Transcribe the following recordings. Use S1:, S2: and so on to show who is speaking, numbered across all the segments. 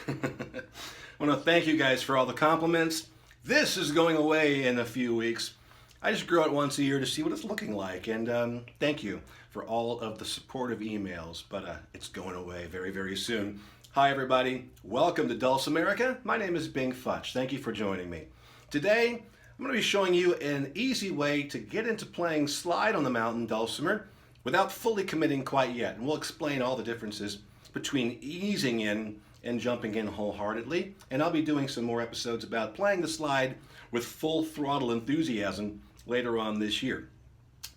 S1: I want to thank you guys for all the compliments. This is going away in a few weeks. I just grow it once a year to see what it's looking like, and thank you for all of the supportive emails, but it's going away very, very soon. Hi everybody, welcome to Dulcimerica. My name is Futch. Thank you for joining me. Today, I'm going to be showing you an easy way to get into playing Slide on the Mountain Dulcimer without fully committing quite yet, and we'll explain all the differences between easing in and jumping in wholeheartedly, and I'll be doing some more episodes about playing the slide with full throttle enthusiasm later on this year.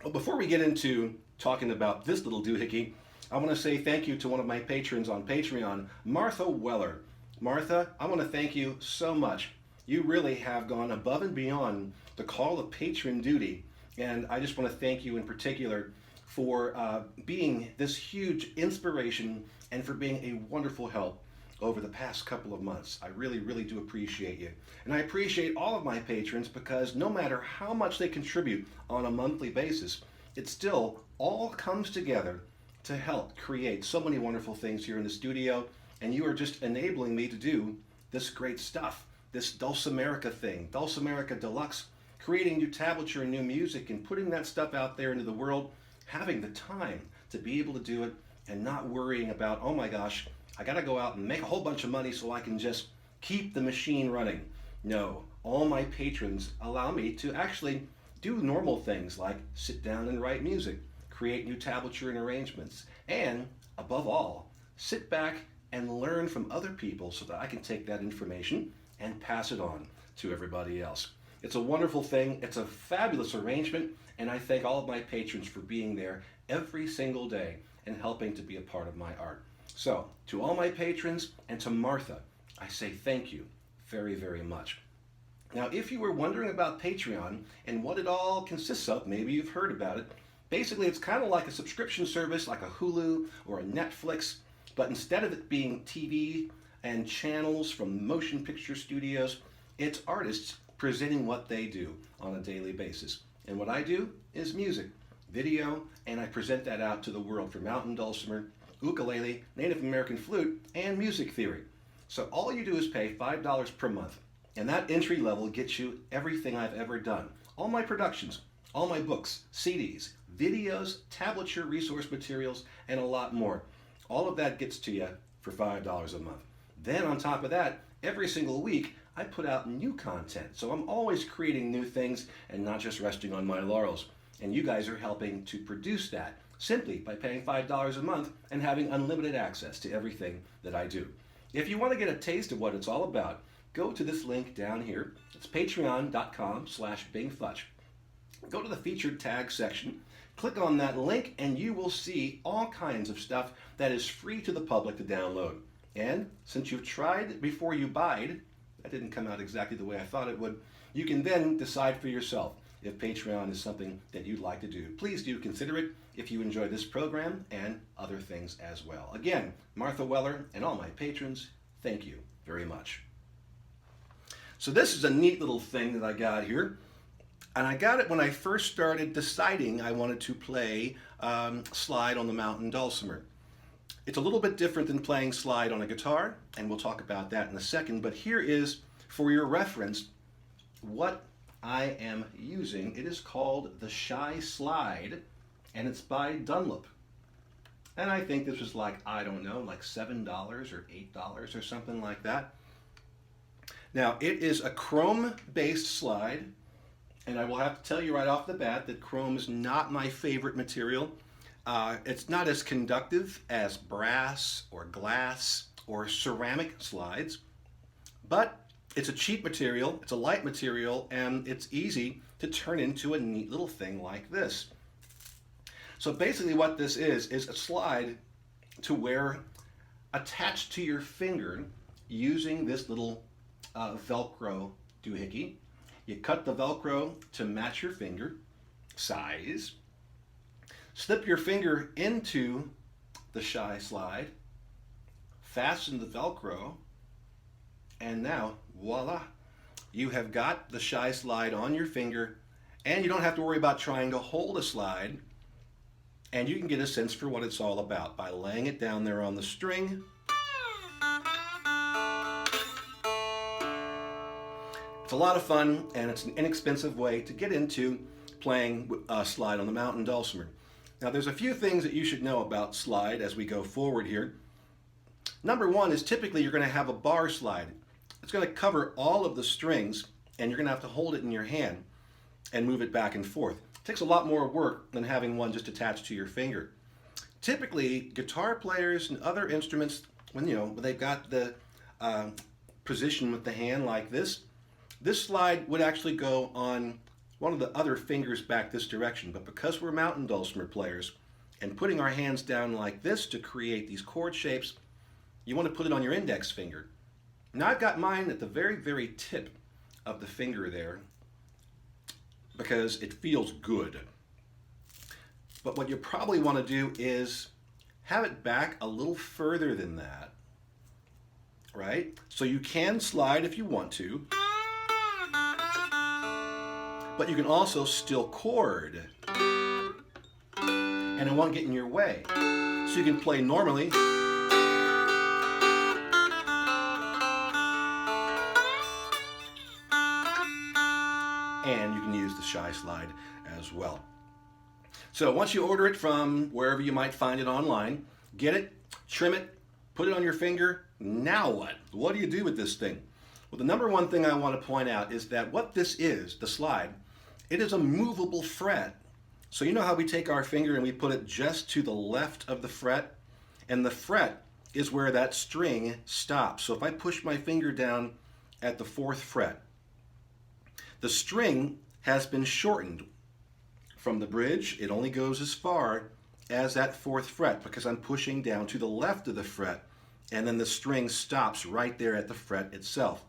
S1: But before we get into talking about this little doohickey, I want to say thank you to one of my patrons on Patreon, Martha Weller. Martha, I want to thank you so much. You really have gone above and beyond the call of patron duty, and I just want to thank you in particular for being this huge inspiration and for being a wonderful help over the past couple of months. I really, really do appreciate you. And I appreciate all of my patrons because no matter how much they contribute on a monthly basis, it still all comes together to help create so many wonderful things here in the studio, and you are just enabling me to do this great stuff, this Dulcimerica thing, Dulcimerica Deluxe, creating new tablature and new music and putting that stuff out there into the world, having the time to be able to do it and not worrying about, oh my gosh, I gotta go out and make a whole bunch of money so I can just keep the machine running. No, all my patrons allow me to actually do normal things like sit down and write music, create new tablature and arrangements, and above all, sit back and learn from other people so that I can take that information and pass it on to everybody else. It's a wonderful thing, it's a fabulous arrangement, and I thank all of my patrons for being there every single day and helping to be a part of my art. So, to all my patrons and to Martha, I say thank you very, very much. Now, if you were wondering about Patreon and what it all consists of, maybe you've heard about it. Basically, it's kind of like a subscription service like a Hulu or a Netflix, but instead of it being TV and channels from motion picture studios, it's artists presenting what they do on a daily basis. And what I do is music, video, and I present that out to the world for mountain dulcimer, ukulele, Native American flute, and music theory. So all you do is pay $5 per month, and that entry level gets you everything I've ever done. All my productions, all my books, CDs, videos, tablature, resource materials, and a lot more. All of that gets to you for $5 a month. Then on top of that, every single week, I put out new content. So I'm always creating new things and not just resting on my laurels. And you guys are helping to produce that simply by paying $5 a month and having unlimited access to everything that I do. If you want to get a taste of what it's all about, go to this link down here. It's patreon.com/bingfutch. Go to the featured tag section, click on that link, and you will see all kinds of stuff that is free to the public to download. And since you've tried before you buyed, that didn't come out exactly the way I thought it would, you can then decide for yourself if Patreon is something that you'd like to do. Please do consider it if you enjoy this program and other things as well. Again, Martha Weller and all my patrons, thank you very much. So this is a neat little thing that I got here. And I got it when I first started deciding I wanted to play Slide on the Mountain Dulcimer. It's a little bit different than playing slide on a guitar, and we'll talk about that in a second, but here is, for your reference, what I am using. It is called the Shy Slide, and it's by Dunlop. And I think this was like, I don't know, like $7 or $8 or something like that. Now, it is a chrome-based slide, and I will have to tell you right off the bat that chrome is not my favorite material. It's not as conductive as brass or glass or ceramic slides, but it's a cheap material, it's a light material, and it's easy to turn into a neat little thing like this. So basically what this is a slide to wear attached to your finger using this little Velcro doohickey. You cut the Velcro to match your finger size, slip your finger into the Shy Slide, fasten the Velcro, and now, voila, you have got the Shy Slide on your finger, and you don't have to worry about trying to hold a slide, and you can get a sense for what it's all about by laying it down there on the string It's a lot of fun, and it's an inexpensive way to get into playing slide on the mountain dulcimer. Now there's a few things that you should know about slide as we go forward here. Number one is typically you're going to have a bar slide. It's going to cover all of the strings, and you're going to have to hold it in your hand and move it back and forth. It takes a lot more work than having one just attached to your finger. Typically, guitar players and other instruments, when they've got the position with the hand like this slide would actually go on one of the other fingers back this direction. But because we're mountain dulcimer players and putting our hands down like this to create these chord shapes, you want to put it on your index finger. Now I've got mine at the very, very tip of the finger there because it feels good. But what you probably want to do is have it back a little further than that, right? So you can slide if you want to, but you can also still chord, and it won't get in your way. So you can play normally, and you can use the Shy Slide as well. So once you order it from wherever you might find it online, get it, trim it, put it on your finger. Now what? What do you do with this thing? Well, the number one thing I want to point out is that what this is, the slide, it is a movable fret. So you know how we take our finger and we put it just to the left of the fret? And the fret is where that string stops. So if I push my finger down at the 4th fret, the string has been shortened. From the bridge, it only goes as far as that 4th fret because I'm pushing down to the left of the fret, and then the string stops right there at the fret itself.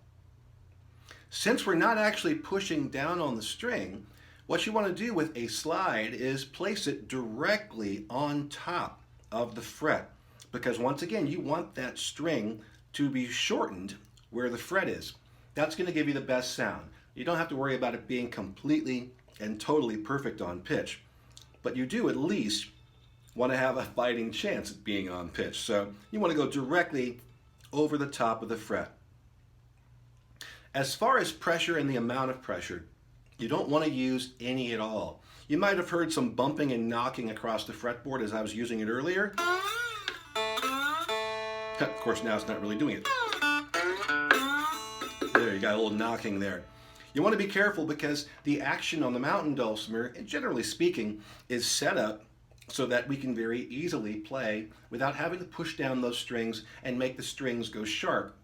S1: Since we're not actually pushing down on the string, what you want to do with a slide is place it directly on top of the fret, because once again, you want that string to be shortened where the fret is. That's going to give you the best sound. You don't have to worry about it being completely and totally perfect on pitch, but you do at least want to have a fighting chance at being on pitch. So you want to go directly over the top of the fret. As far as pressure and the amount of pressure, you don't want to use any at all. You might have heard some bumping and knocking across the fretboard as I was using it earlier. Of course, now it's not really doing it. There, you got a little knocking there. You want to be careful because the action on the mountain dulcimer, generally speaking, is set up so that we can very easily play without having to push down those strings and make the strings go sharp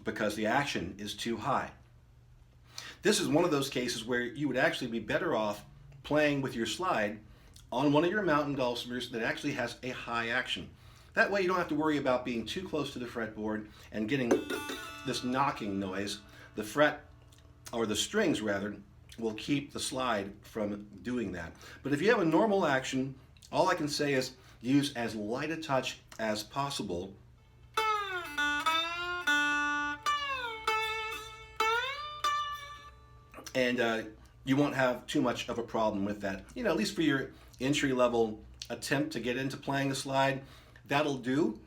S1: because the action is too high. This is one of those cases where you would actually be better off playing with your slide on one of your mountain dulcimers that actually has a high action. That way you don't have to worry about being too close to the fretboard and getting this knocking noise. The fret, or the strings rather, will keep the slide from doing that. But if you have a normal action, all I can say is use as light a touch as possible. And you won't have too much of a problem with that. At least for your entry-level attempt to get into playing a slide, that'll do.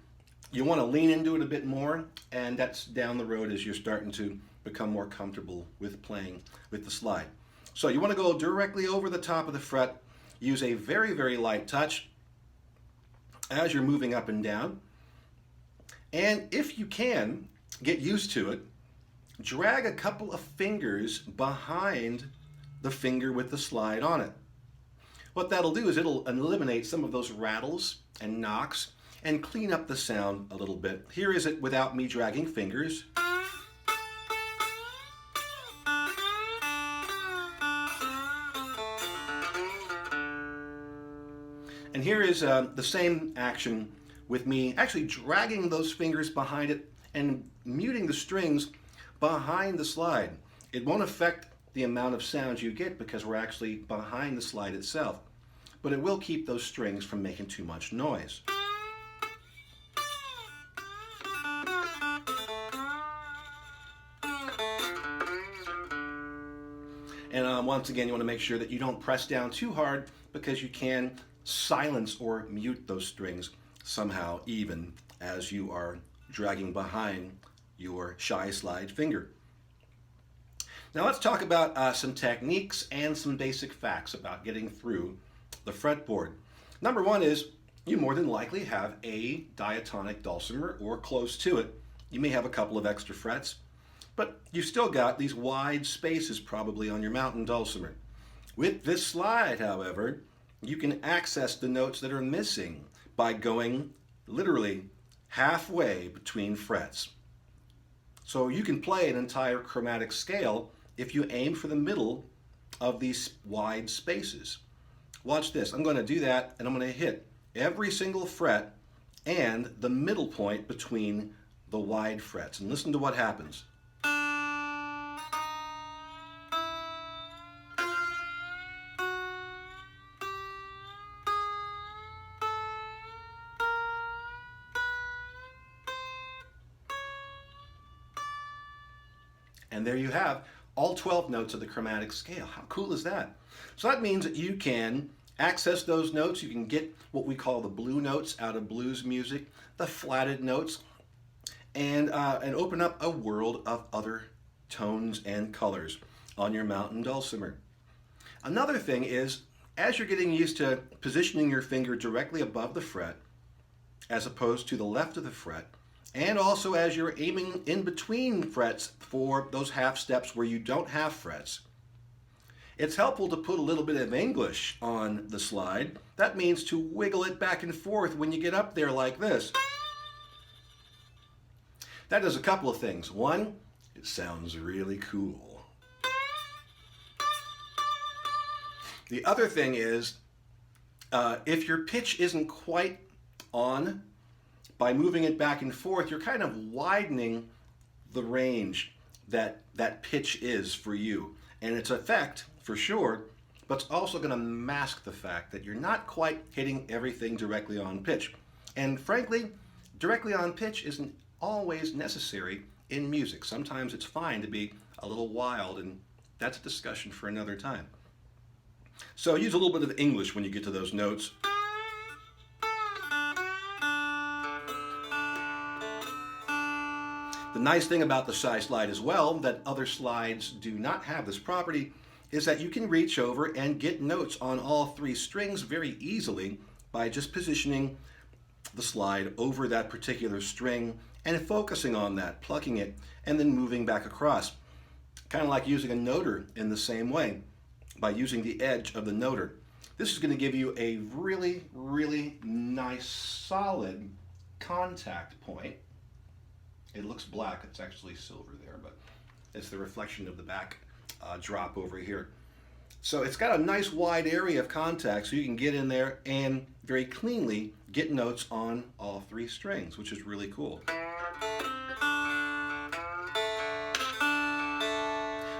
S1: You want to lean into it a bit more, and that's down the road as you're starting to become more comfortable with playing with the slide. So you want to go directly over the top of the fret, use a very, very light touch as you're moving up and down. And if you can, get used to it, drag a couple of fingers behind the finger with the slide on it. What that'll do is it'll eliminate some of those rattles and knocks and clean up the sound a little bit. Here is it without me dragging fingers. And here is the same action with me actually dragging those fingers behind it and muting the strings behind the slide. It won't affect the amount of sounds you get because we're actually behind the slide itself, but it will keep those strings from making too much noise. And once again, you want to make sure that you don't press down too hard because you can silence or mute those strings somehow even as you are dragging behind your Shy Slide finger. Now let's talk about some techniques and some basic facts about getting through the fretboard. Number one is you more than likely have a diatonic dulcimer or close to it. You may have a couple of extra frets, but you've still got these wide spaces probably on your mountain dulcimer. With this slide, however, you can access the notes that are missing by going literally halfway between frets. So you can play an entire chromatic scale if you aim for the middle of these wide spaces. Watch this. I'm going to do that, and I'm going to hit every single fret and the middle point between the wide frets. And listen to what happens. And there you have all 12 notes of the chromatic scale. How cool is that? So that means that you can access those notes. You can get what we call the blue notes out of blues music, the flatted notes, and open up a world of other tones and colors on your mountain dulcimer. Another thing is, as you're getting used to positioning your finger directly above the fret, as opposed to the left of the fret, and also as you're aiming in between frets for those half steps where you don't have frets, it's helpful to put a little bit of English on the slide. That means to wiggle it back and forth when you get up there like this. That does a couple of things. One, it sounds really cool. The other thing is, if your pitch isn't quite on, by moving it back and forth, you're kind of widening the range that that pitch is for you. And its effect, for sure, but it's also going to mask the fact that you're not quite hitting everything directly on pitch. And frankly, directly on pitch isn't always necessary in music. Sometimes it's fine to be a little wild, and that's a discussion for another time. So use a little bit of English when you get to those notes. The nice thing about the Shy Slide as well, that other slides do not have this property, is that you can reach over and get notes on all three strings very easily by just positioning the slide over that particular string and focusing on that, plucking it, and then moving back across. Kind of like using a noter in the same way, by using the edge of the noter. This is going to give you a really, really nice, solid contact point. It looks black, it's actually silver there, but it's the reflection of the back drop over here. So it's got a nice wide area of contact, so you can get in there and very cleanly get notes on all three strings, which is really cool.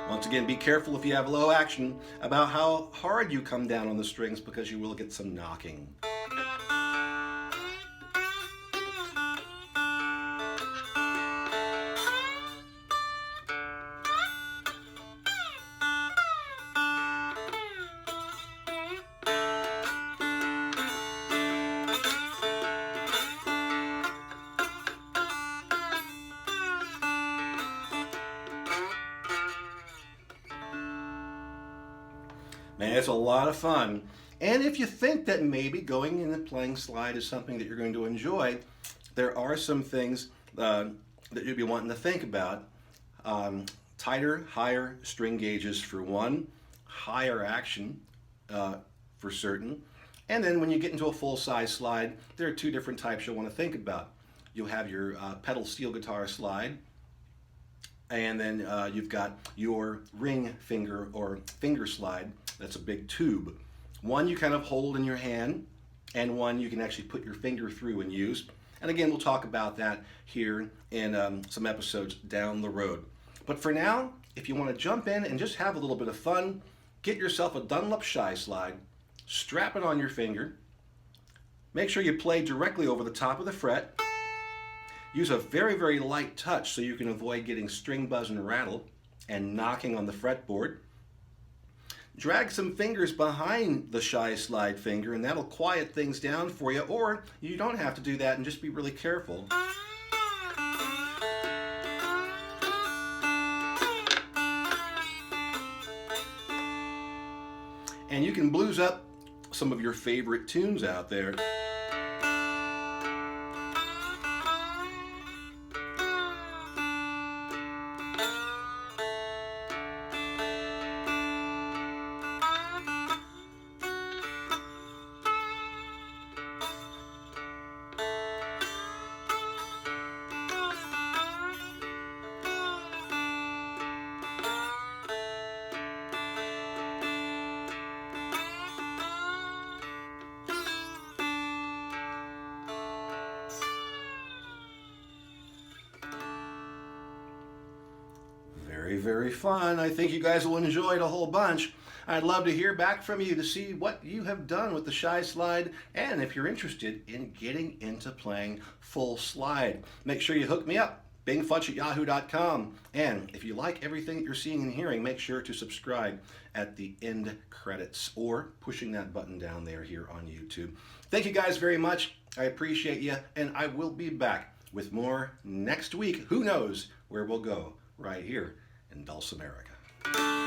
S1: Once again, be careful if you have low action about how hard you come down on the strings, because you will get some knocking. Man, it's a lot of fun. And if you think that maybe going in and playing slide is something that you're going to enjoy, there are some things that you'll be wanting to think about. Tighter, higher string gauges for one, higher action for certain. And then when you get into a full-size slide, there are two different types you'll want to think about. You'll have your pedal steel guitar slide, and then you've got your ring finger or finger slide. That's a big tube. One you kind of hold in your hand, and one you can actually put your finger through and use. And again, we'll talk about that here in some episodes down the road. But for now, if you want to jump in and just have a little bit of fun, get yourself a Dunlop Shy Slide, strap it on your finger, make sure you play directly over the top of the fret, use a very, very light touch so you can avoid getting string buzz and rattle and knocking on the fretboard. Drag some fingers behind the Shy Slide finger, and that'll quiet things down for you, or you don't have to do that and just be really careful. And you can blues up some of your favorite tunes out there. Very, very fun. I think you guys will enjoy it a whole bunch. I'd love to hear back from you to see what you have done with the Shy Slide, and if you're interested in getting into playing full slide. Make sure you hook me up, bingfutch@yahoo.com. And if you like everything that you're seeing and hearing, make sure to subscribe at the end credits or pushing that button down there here on YouTube. Thank you guys very much. I appreciate you, and I will be back with more next week. Who knows where we'll go? Right here in Dulcimerica.